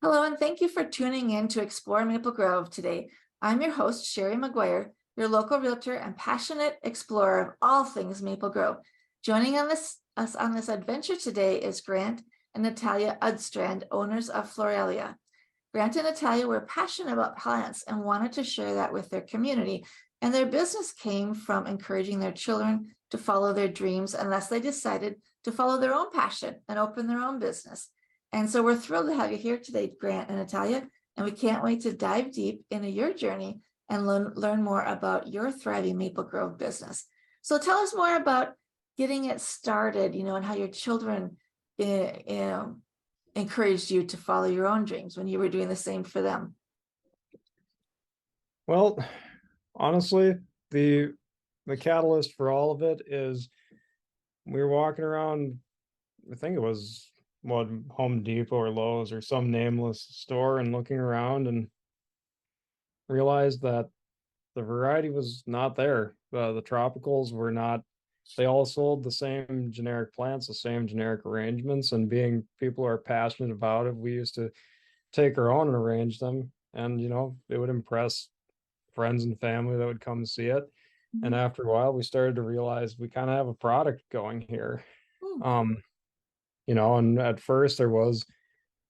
Hello, and thank you for tuning in to Explore Maple Grove today. I'm your host, Shari McGuire, your local realtor and passionate explorer of all things Maple Grove. Joining us on this adventure today is Grant and Natalia Udstrand, owners of Floralleya. Grant and Natalia were passionate about plants and wanted to share that with their community, and their business came from encouraging their children to follow their dreams, unless they decided to follow their own passion and open their own business. And so we're thrilled to have you here today, Grant and Natalia, and we can't wait to dive deep into your journey and learn more about your thriving Maple Grove business. So tell us more about getting it started, and how your children encouraged you to follow your own dreams when you were doing the same for them. Well, honestly, the catalyst for all of it is we were walking around, I think it was Home Depot or Lowe's or some nameless store, and looking around and realized that the variety was not there. The tropicals were not, they all sold the same generic plants, the same generic arrangements, and being people who are passionate about it, we used to take our own and arrange them, and it would impress friends and family that would come see it. And after a while we started to realize we kind of have a product going here. And at first there was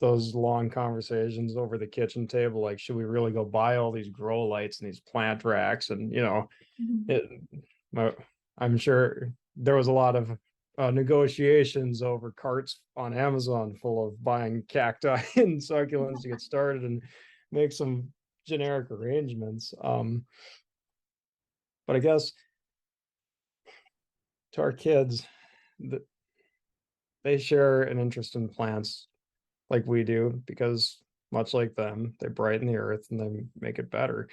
those long conversations over the kitchen table, like, should we really go buy all these grow lights and these plant racks? And I'm sure there was a lot of negotiations over carts on Amazon full of buying cacti and succulents to get started and make some generic arrangements. But I guess to our kids, they share an interest in plants like we do, because much like them, they brighten the earth and they make it better.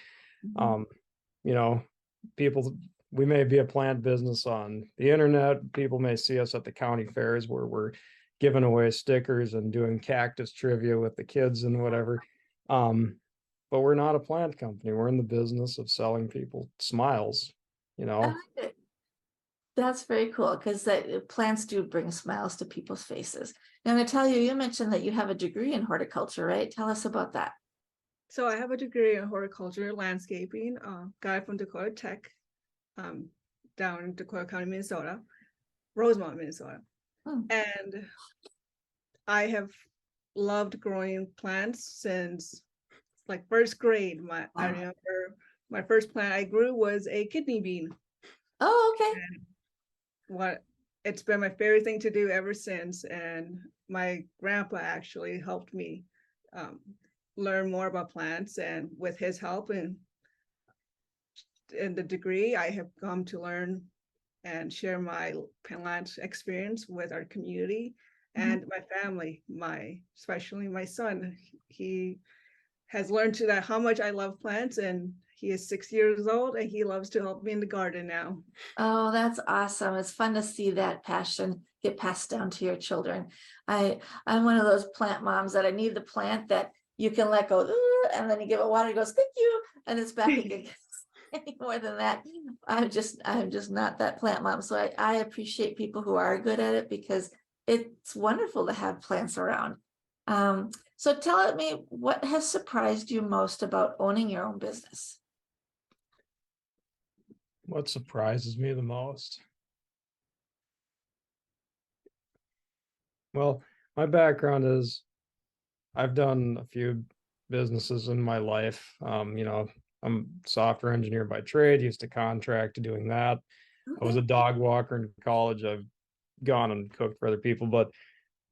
People, we may be a plant business on the internet. People may see us at the county fairs where we're giving away stickers and doing cactus trivia with the kids and whatever. But we're not a plant company. We're in the business of selling people smiles, That's very cool, because plants do bring smiles to people's faces. Now, Natalia, you mentioned that you have a degree in horticulture, right? Tell us about that. So I have a degree in horticulture, landscaping, got it from Dakota Tech, down in Dakota County, Minnesota, Rosemont, Minnesota. And I have loved growing plants since like first grade. I remember my first plant I grew was a kidney bean. Oh, okay. And it's been my favorite thing to do ever since. And my grandpa actually helped me learn more about plants, and with his help and the degree, I have come to learn and share my plant experience with our community and my family, especially my son. He has learned to that how much I love plants, and he is 6 years old and he loves to help me in the garden now. Oh, that's awesome. It's fun to see that passion get passed down to your children. I'm one of those plant moms that I need the plant that you can let go, and then you give it water, it goes, thank you, and it's back again. Any more than that, I'm just not that plant mom. So I appreciate people who are good at it, because it's wonderful to have plants around. So tell me, what has surprised you most about owning your own business? What surprises me the most? Well, my background is I've done a few businesses in my life. I'm a software engineer by trade, used to contract doing that. I was a dog walker in college. I've gone and cooked for other people, but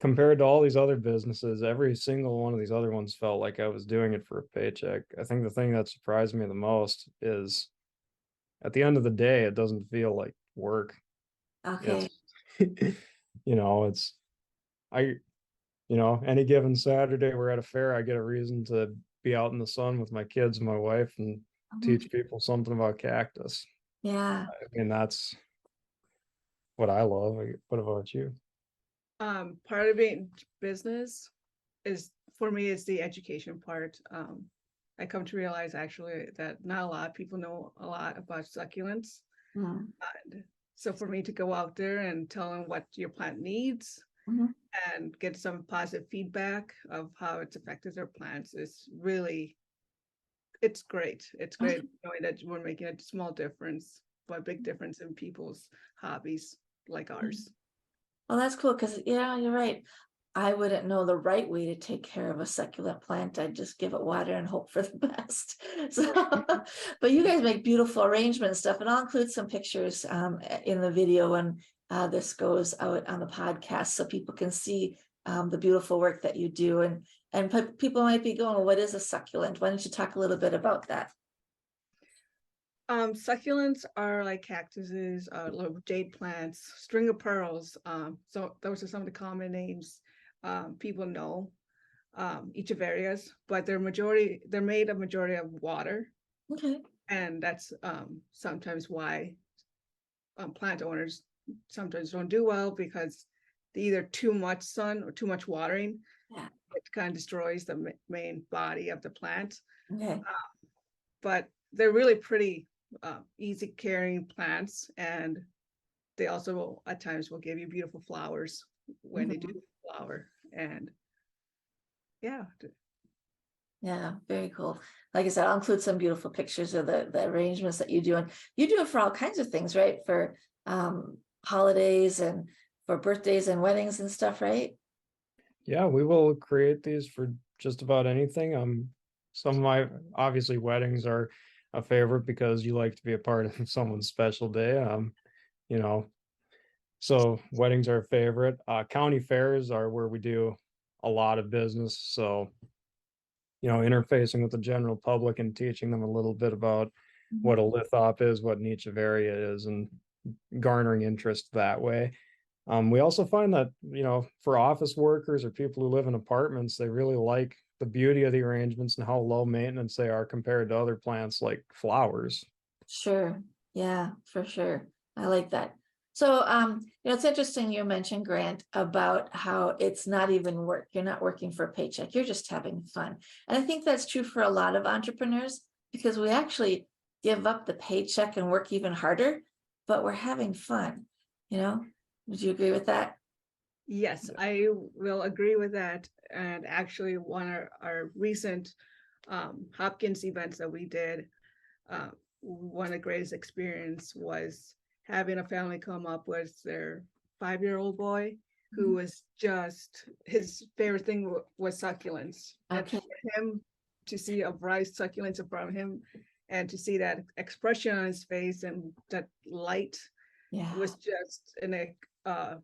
compared to all these other businesses, every single one of these other ones felt like I was doing it for a paycheck. I think the thing that surprised me the most is at the end of the day, it doesn't feel like work. Okay. Any given Saturday we're at a fair, I get a reason to be out in the sun with my kids and my wife and teach people something about cactus. Yeah. I mean, that's what I love. What about you? Part of being business is, for me, is the education part. I come to realize actually that not a lot of people know a lot about succulents. So for me to go out there and tell them what your plant needs Mhm. and get some positive feedback of how it's affected their plants is really, it's great. It's great knowing that we're making a small difference, but a big difference in people's hobbies like ours. Well, that's cool because, yeah, you're right. I wouldn't know the right way to take care of a succulent plant. I'd just give it water and hope for the best. So, but you guys make beautiful arrangement and stuff, and I'll include some pictures in the video when this goes out on the podcast so people can see the beautiful work that you do. And people might be going, well, what is a succulent? Why don't you talk a little bit about that? Succulents are like cactuses, little jade plants, string of pearls. So those are some of the common names people know, Echeverias, but they're made of majority of water. Okay. And that's sometimes why plant owners sometimes don't do well, because either too much sun or too much watering, Yeah. it kind of destroys the main body of the plant. Okay. But they're really pretty easy carrying plants, and they also at times will give you beautiful flowers when they do flower. And yeah. Yeah, very cool. Like I said, I'll include some beautiful pictures of the arrangements that you do. And you do it for all kinds of things, right? For holidays and for birthdays and weddings and stuff, right? Yeah, we will create these for just about anything. Some of my obviously weddings are a favorite because you like to be a part of someone's special day. You know, so weddings are a favorite. County fairs are where we do a lot of business. So, interfacing with the general public and teaching them a little bit about what a lithop is, what an area is, and garnering interest that way. We also find that, for office workers or people who live in apartments, they really like the beauty of the arrangements and how low maintenance they are compared to other plants like flowers. Sure. Yeah, for sure. I like that. So, it's interesting you mentioned, Grant, about how it's not even work. You're not working for a paycheck. You're just having fun. And I think that's true for a lot of entrepreneurs because we actually give up the paycheck and work even harder, but we're having fun. Would you agree with that? Yes, I will agree with that. And actually, one of our recent Hopkins events that we did, one of the greatest experience was having a family come up with their 5-year-old boy who was just, his favorite thing was succulents. Okay. And for him to see a variety of succulents in front of him and to see that expression on his face and that light was just a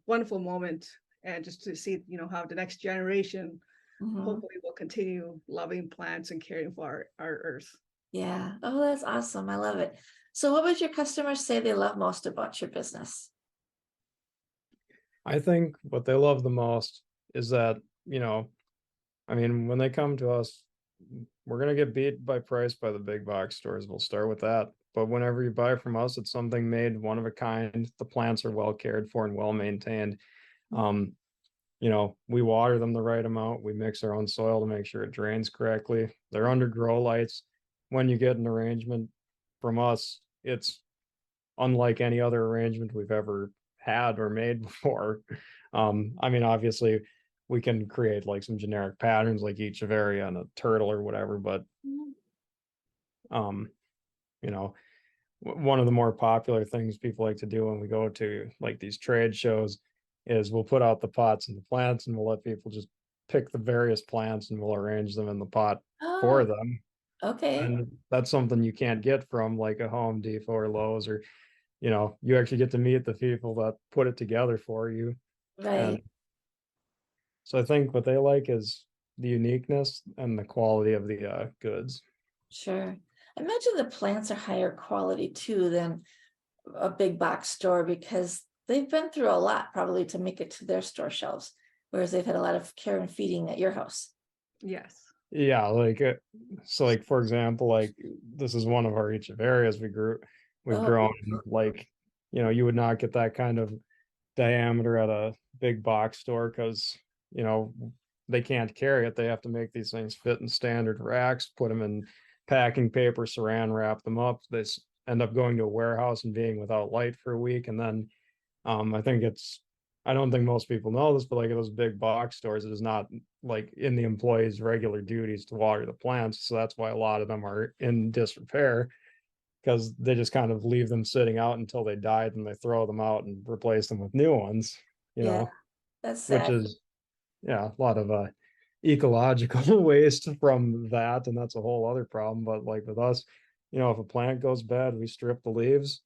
wonderful moment. And just to see, how the next generation hopefully will continue loving plants and caring for our earth. Yeah. Oh, that's awesome. I love it. So what would your customers say they love most about your business? I think what they love the most is that, when they come to us, we're going to get beat by price by the big box stores. We'll start with that. But whenever you buy from us, it's something made one of a kind. The plants are well cared for and well maintained. We water them the right amount. We mix our own soil to make sure it drains correctly. They're under grow lights. When you get an arrangement from us, it's unlike any other arrangement we've ever had or made before. Obviously we can create like some generic patterns like each area and a turtle or whatever, but one of the more popular things people like to do when we go to like these trade shows is we'll put out the pots and the plants and we'll let people just pick the various plants and we'll arrange them in the pot for them. Okay. And that's something you can't get from like a Home Depot or Lowe's, or you actually get to meet the people that put it together for you. Right. And so I think what they like is the uniqueness and the quality of the goods. Sure. I imagine the plants are higher quality too than a big box store because they've been through a lot probably to make it to their store shelves, whereas they've had a lot of care and feeding at your house. Yes. Yeah, so like for example, like this is one of our areas we've grown like, you would not get that kind of diameter at a big box store because they can't carry it. They have to make these things fit in standard racks, put them in packing paper, saran wrap them up. They end up going to a warehouse and being without light for a week, and then I think it's I don't think most people know this, but like those big box stores, it is not like in the employees' regular duties to water the plants. So that's why a lot of them are in disrepair, because they just kind of leave them sitting out until they die, and they throw them out and replace them with new ones, you Yeah, know, that's which sad. is, yeah, a lot of ecological waste from that. And that's a whole other problem. But like with us, if a plant goes bad, we strip the leaves,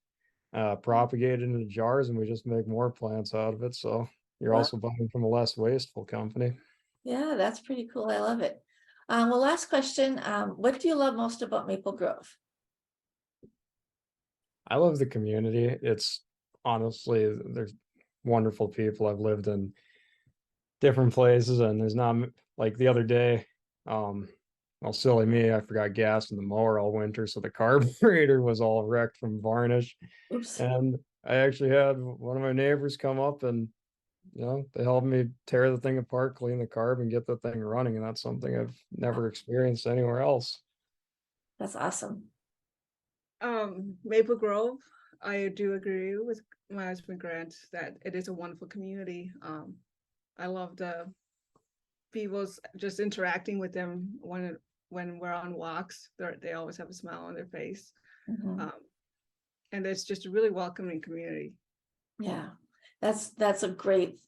propagate it into jars, and we just make more plants out of it. So you're Well, also buying from a less wasteful company. yeah, that's pretty cool. I love it. Well, last question. What do you love most about Maple Grove? I love the community. It's honestly, there's wonderful people. I've lived in different places, and there's not like the other day, well, silly me, I forgot gas in the mower all winter, so the carburetor was all wrecked from varnish. Oops. And I actually had one of my neighbors come up, and they helped me tear the thing apart, clean the carb, and get the thing running. And that's something I've never experienced anywhere else. That's awesome. Maple Grove, I do agree with my husband Grant that it is a wonderful community. I love the people's just interacting with them when we're on walks. They always have a smile on their face. Mhm. And it's just a really welcoming community. Yeah, that's a great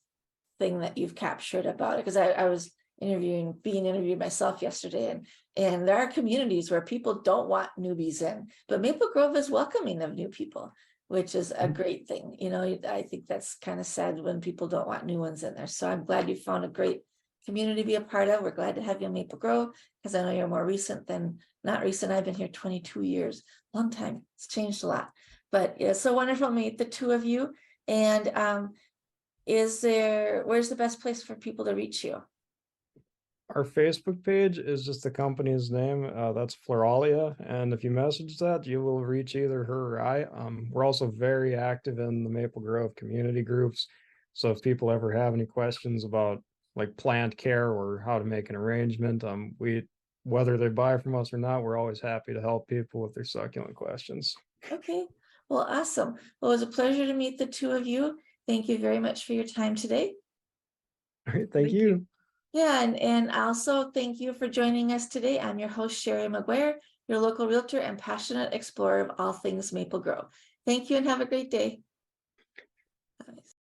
thing that you've captured about it, because I was being interviewed myself yesterday, and there are communities where people don't want newbies in, but Maple Grove is welcoming of new people, which is a great thing. I think that's kind of sad when people don't want new ones in there. So I'm glad you found a great community to be a part of. We're glad to have you in Maple Grove, because I know you're more recent than not recent. I've been here 22 years, long time. It's changed a lot, but it's so wonderful to meet the two of you. And where's the best place for people to reach you? Our Facebook page is just the company's name. That's Floralleya. And if you message that, you will reach either her or I. We're also very active in the Maple Grove community groups. So if people ever have any questions about like plant care or how to make an arrangement, whether they buy from us or not, we're always happy to help people with their succulent questions. Okay, well, awesome. Well, it was a pleasure to meet the two of you. Thank you very much for your time today. All right, Thank thank you. Yeah, and also thank you for joining us today. I'm your host, Shari McGuire, your local realtor and passionate explorer of all things Maple Grove. Thank you and have a great day.